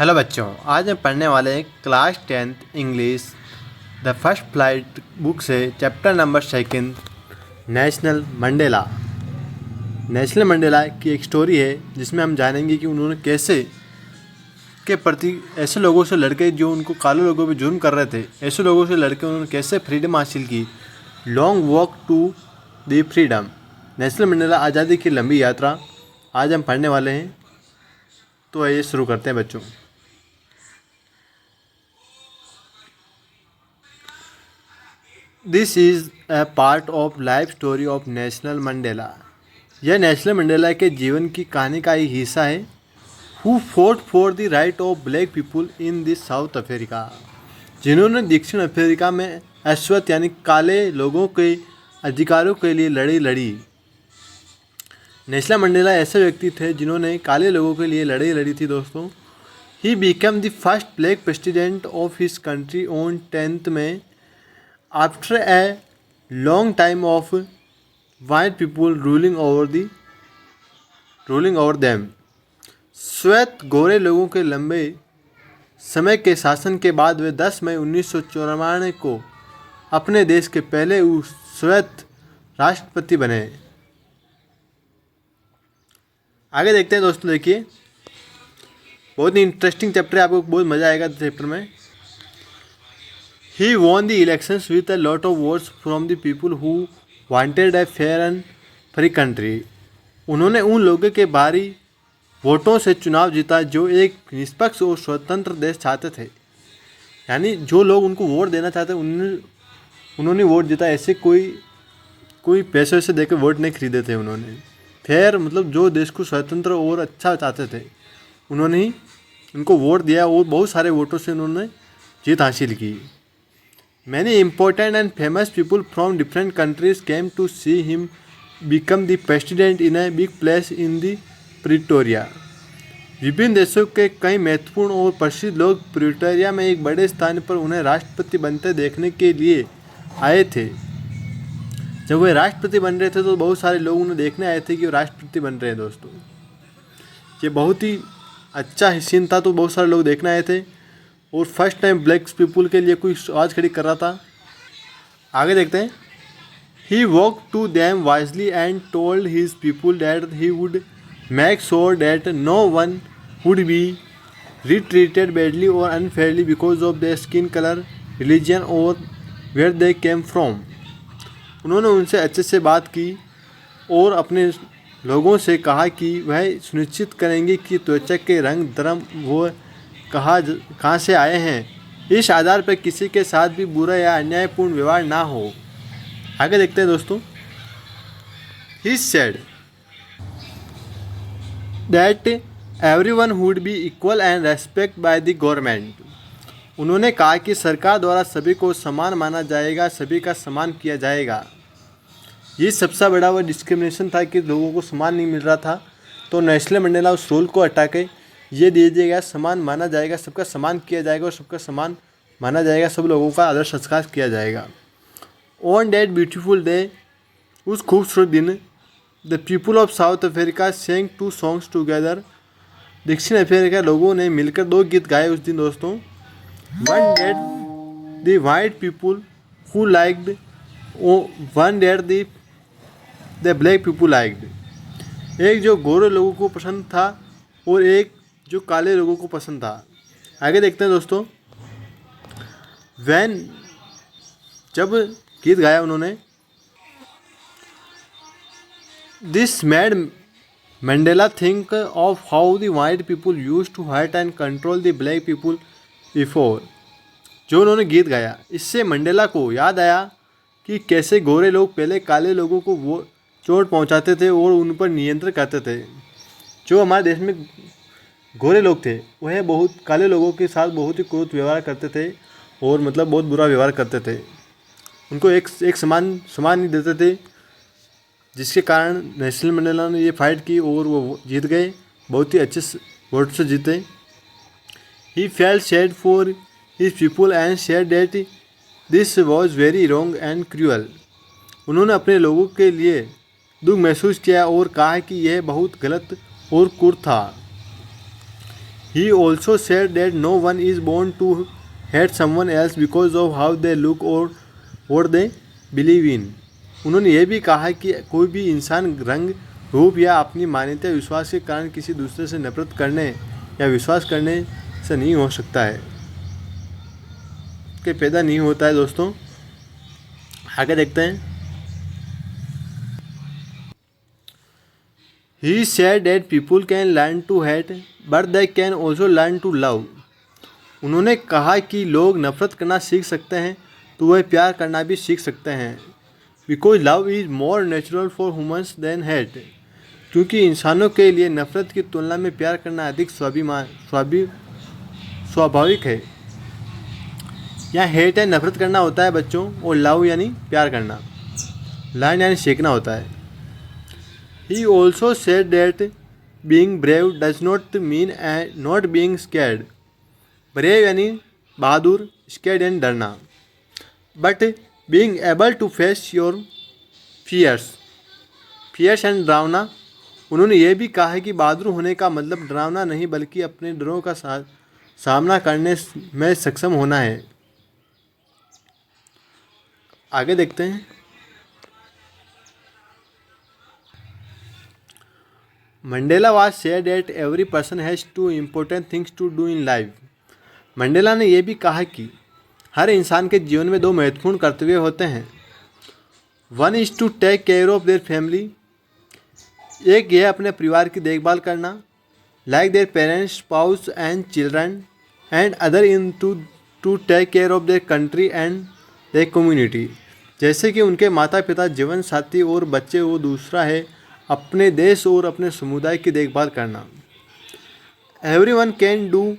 Hello बच्चों, आज हम पढ़ने वाले हैं class 10th English the first flight book से chapter number 2 Nelson Mandela. Nelson Mandela की एक स्टोरी है जिसमें हम जानेंगे कि उन्होंने कैसे के प्रति ऐसे लोगों से लड़के जो उनको काले लोगों पे जुर्म कर रहे थे, ऐसे लोगों से लड़के उन्होंने कैसे फ्रीडम हासिल की। Long walk to the freedom, national Mandela आज़ादी की लंबी यात्रा आज हम पढ़ने वाले हैं। तो आइए शुरू करते हैं बच्चों। This is a part of life story of national Mandela. यह नेशनल मंडेला के जीवन की कहानी का एक हिस्सा है। Who fort for the right of black people in this south Africa, जिन्होंने दक्षिण अफ्रीका में अश्वत यानी काले लोगों के अधिकारों के लिए लड़ी। नेशनल मंडेला ऐसे व्यक्ति थे जिन्होंने काले लोगों के लिए लड़ाई लड़ी थी दोस्तों। He became the first black president of his country on 10 May after a long time of white people ruling over them. श्वेत गोरे लोगों के लंबे समय के शासन के बाद वे 10 मई 1994 को अपने देश के पहले श्वेत राष्ट्रपति बने। आगे देखते हैं दोस्तों, देखिए बहुत ही इंटरेस्टिंग चैप्टर है, आपको बहुत मज़ा आएगा चैप्टर में। He won the elections with a lot of votes from the people who wanted a fair and free country. उन्होंने उन लोगों के भारी वोटों से चुनाव जीता जो एक निष्पक्ष और स्वतंत्र देश चाहते थे। यानी जो लोग उनको वोट देना चाहते उन्होंने वोट जीता। ऐसे कोई पैसे वैसे देकर वोट नहीं खरीदे थे उन्होंने। फेयर मतलब जो देश को स्वतंत्र और अच्छा चाहते थे उन्होंने ही उनको वोट दिया और बहुत सारे वोटों से उन्होंने जीत हासिल की। Many important and famous people from different countries came to see him become the president in a big place in the Pretoria. विभिन्न देशों के कई महत्वपूर्ण और प्रसिद्ध लोग प्रिटोरिया में एक बड़े स्थान पर उन्हें राष्ट्रपति बनते देखने के लिए आए थे। जब वे राष्ट्रपति बन रहे थे तो बहुत सारे लोग उन्हें देखने आए थे कि वो राष्ट्रपति बन रहे हैं दोस्तों। ये बहुत ही अच्छा सीन था, तो बहुत सारे लोग देखने आए थे और फर्स्ट टाइम ब्लैक पीपल के लिए कोई आवाज़ खड़ी कर रहा था। आगे देखते हैं। He walk to them wisely and told his people that he would make sure that no one would be retreated badly और unfairly because of their skin colour, religion और वेयर दे केम फ्रॉम। उन्होंने उनसे अच्छे से बात की और अपने लोगों से कहा कि वह सुनिश्चित करेंगे कि त्वचा के रंग, धर्म वो कहाँ से आए हैं, इस आधार पर किसी के साथ भी बुरा या अन्यायपूर्ण व्यवहार ना हो। आगे देखते हैं दोस्तों। He said that everyone would be equal and respected by the government. उन्होंने कहा कि सरकार द्वारा सभी को समान माना जाएगा, सभी का सम्मान किया जाएगा। ये सबसे बड़ा वो डिस्क्रिमिनेशन था कि लोगों को समान नहीं मिल रहा था, तो नेशनल मंडेला उस रूल को हटा के ये दे दिया गया, समान माना जाएगा, सबका सम्मान किया जाएगा और सबका सम्मान माना जाएगा, सब लोगों का आदर संस्कार किया जाएगा। ऑन दैट ब्यूटीफुल डे, उस खूबसूरत दिन, the people of South Africa sang 2 songs together. दक्षिण अफ्रीका लोगों ने मिलकर 2 गीत गाए उस दिन दोस्तों। One that the white people who liked, one that the black people liked. एक जो गोरे लोगों को पसंद था और एक जो काले लोगों को पसंद था। आगे देखते हैं दोस्तों। वैन जब गीत गाया उन्होंने, this made Mandela think of how the white people use to hurt and control the black people before. जो उन्होंने गीत गाया, इससे मंडेला को याद आया कि कैसे गोरे लोग पहले काले लोगों को वो चोट पहुंचाते थे और उन पर नियंत्रण करते थे। जो हमारे देश में गोरे लोग थे वह बहुत काले लोगों के साथ बहुत ही क्रूर व्यवहार करते थे और मतलब बहुत बुरा व्यवहार करते थे। उनको एक समान नहीं देते थे, जिसके कारण नेशनल मंडेला ने ये फाइट की और वो जीत गए, बहुत ही अच्छे वोट से जीते। He felt sad for his people and said that this was very wrong and cruel. उन्होंने अपने लोगों के लिए दुख महसूस किया और कहा कि यह बहुत गलत और क्रूर था। He also said that no one is born to hate someone else because of how they look or what they believe in. उन्होंने ये भी कहा कि कोई भी इंसान रंग, रूप या अपनी मान्यता विश्वास के कारण किसी दूसरे से नफरत करने या विश्वास करने से नहीं हो सकता है, कि पैदा नहीं होता है। दोस्तों आगे देखते हैं। He said that people can learn to hate, but they can also learn to love. उन्होंने कहा कि लोग नफरत करना सीख सकते हैं तो वह प्यार करना भी सीख सकते हैं। Because love is more natural for humans than hate. क्योंकि इंसानों के लिए नफरत की तुलना में प्यार करना अधिक स्वाभाविक है। यहाँ हेट है नफरत करना होता है बच्चों, और लव यानी प्यार करना, लर्न यानी सीखना होता है। He also said that being brave does not mean not being scared. Brave यानी बहादुर, scared यानी डरना, but being able to face your fears यानी डरावना। उन्होंने ये भी कहा है कि बहादुर होने का मतलब डरावना नहीं बल्कि अपने डरों का सामना करने में सक्षम होना है। आगे देखते हैं। Mandela was said that every person has two important things to do in life. Mandela ने यह भी कहा कि हर इंसान के जीवन में दो महत्वपूर्ण कर्तव्य होते हैं। One is to take care of their family, एक यह अपने परिवार की देखभाल करना, like their parents, spouse and children, and other in to take care of their country and their community, जैसे कि उनके माता पिता, जीवन साथी और बच्चे, वो दूसरा है अपने देश और अपने समुदाय की देखभाल करना। Everyone can do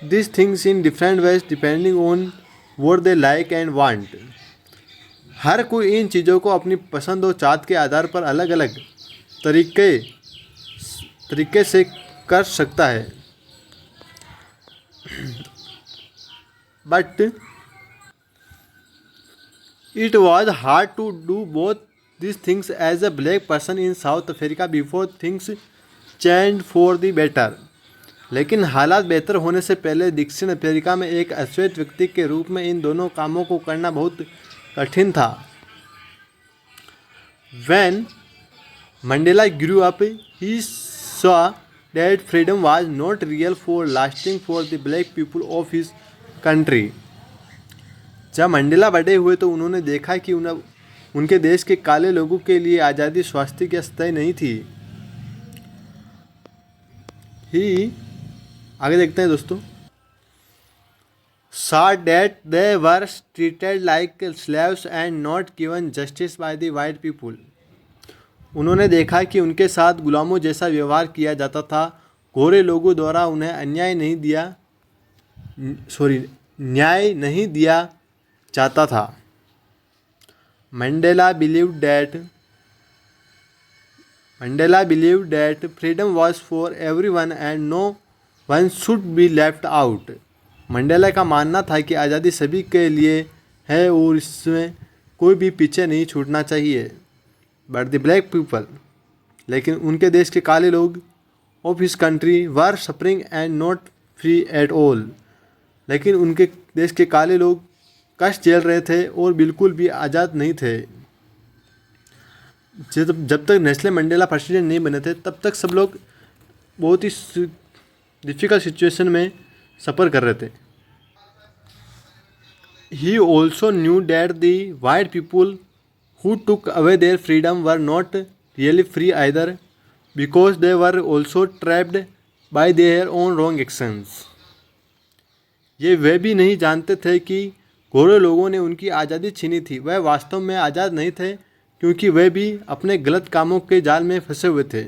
this things in different ways depending on what they like and want. हर कोई इन चीज़ों को अपनी पसंद और चाहत के आधार पर अलग अलग तरीके से कर सकता है। But it was hard to do both these things as a black person in South Africa before things changed for the better. लेकिन हालात बेहतर होने से पहले दक्षिण अफ्रीका में एक अश्वेत व्यक्ति के रूप में इन दोनों कामों को करना बहुत कठिन था। When Mandela grew up, he saw that freedom was not real for lasting for the black people of his country. जब मंडेला बड़े हुए तो उन्होंने देखा कि उनके देश के काले लोगों के लिए आज़ादी स्वास्थ्य या स्थायी नहीं थी। आगे देखते हैं दोस्तों। saw that they were treated like slaves and not given justice by the white people. उन्होंने देखा कि उनके साथ गुलामों जैसा व्यवहार किया जाता था, गोरे लोगों द्वारा उन्हें न्याय नहीं दिया जाता था। Mandela believed that freedom was for everyone and no one should be left out. Mandela का मानना था कि आज़ादी सभी के लिए है और इसमें कोई भी पीछे नहीं छूटना चाहिए। बट द ब्लैक पीपल, लेकिन उनके देश के काले लोग, of his country were suffering and not free at all, लेकिन उनके देश के काले लोग कष्ट झेल रहे थे और बिल्कुल भी आज़ाद नहीं थे। जब तक नेल्सन मंडेला प्रेसिडेंट नहीं बने थे तब तक सब लोग बहुत ही डिफ़िकल्ट सिचुएशन में सफ़र कर रहे थे। He also new that the white people who took away their freedom were not really free either because they were also trapped bye their own wrong actions. ये वे भी नहीं जानते थे कि गोरे लोगों ने उनकी आज़ादी छीनी थी। वह वास्तव में आज़ाद नहीं थे क्योंकि वे भी अपने गलत कामों के जाल में फंसे हुए थे।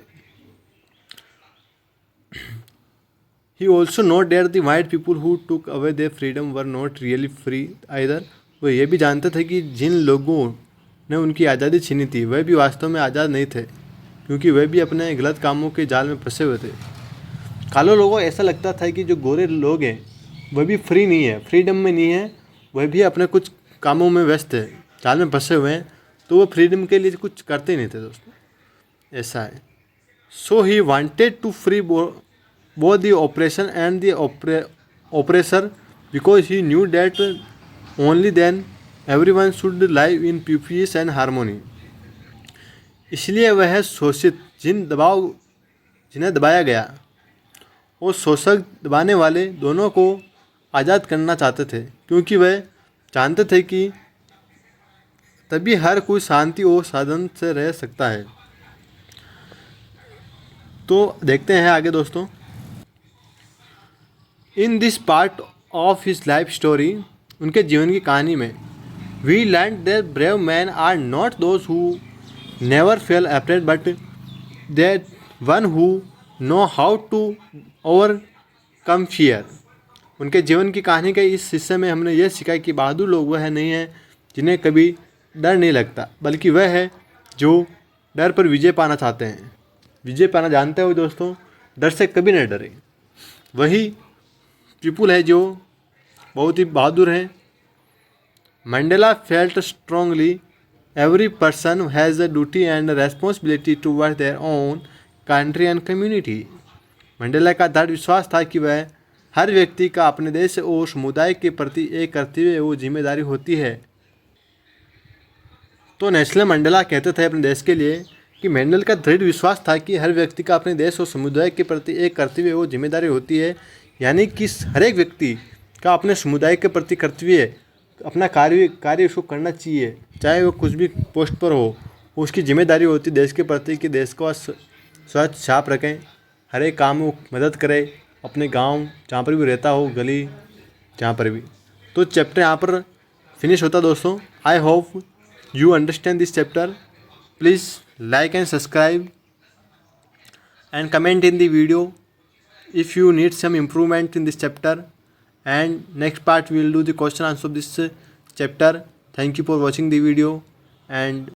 He also noted that the white people who took away their freedom were not really free either. वो ये भी जानते थे कि जिन लोगों ने उनकी आज़ादी छीनी थी वह भी वास्तव में आज़ाद नहीं थे क्योंकि वे भी अपने गलत कामों के जाल में फंसे हुए थे। काले लोगों को ऐसा लगता था कि जो गोरे लोग हैं वह भी फ्री नहीं है, फ्रीडम में नहीं है, वह भी अपने कुछ कामों में व्यस्त है, जाल में फंसे हुए हैं, तो वो फ्रीडम के लिए कुछ करते ही नहीं थे दोस्तों। ऐसा है। So he wanted to free both the oppression and the oppressor, because he knew that only then everyone should live in peace and harmony. इसलिए वह शोषित जिन्हें दबाया गया और शोषक दबाने वाले दोनों को आज़ाद करना चाहते थे, क्योंकि वह जानते थे कि तभी हर कोई शांति और साधन से रह सकता है। तो देखते हैं आगे दोस्तों। In this part of his life story, उनके जीवन की कहानी में, we learn that brave man are not those who never fell afraid but that one who know how to overcome fear. उनके जीवन की कहानी के इस हिस्से में हमने यह सीखा कि बहादुर लोग वह नहीं हैं जिन्हें कभी डर नहीं लगता, बल्कि वह है जो डर पर विजय पाना चाहते हैं। विजय पाना जानते हो दोस्तों, डर से कभी न डरे। वही पीपुल है जो बहुत ही बहादुर हैं। Mandela felt strongly every person has a duty and responsibility towards their own country and community. Mandela का दृढ़ विश्वास था कि वह हर व्यक्ति का अपने देश और समुदाय के प्रति एक कर्तव्य वो जिम्मेदारी होती है। तो नेल्सन मंडेला कहते थे अपने देश के लिए कि मंडेला का दृढ़ विश्वास था कि हर व्यक्ति का अपने देश और समुदाय के प्रति एक कर्तव्य वो जिम्मेदारी होती है, यानी कि हर एक व्यक्ति का अपने समुदाय के प्रति कर्तव्य, अपना कार्य उसको करना चाहिए, चाहे वो कुछ भी पोस्ट पर हो। उसकी जिम्मेदारी होती है देश के प्रति कि देश को स्वच्छ साफ रखें, हर एक काम में मदद करे, अपने गांव जहाँ पर भी रहता हो, गली जहाँ पर भी। तो चैप्टर यहाँ पर फिनिश होता दोस्तों। I hope you understand this chapter. Please like and subscribe and comment in the video if you need some improvement in this chapter, and next part we will do the question answer of this chapter. Thank you for watching the video and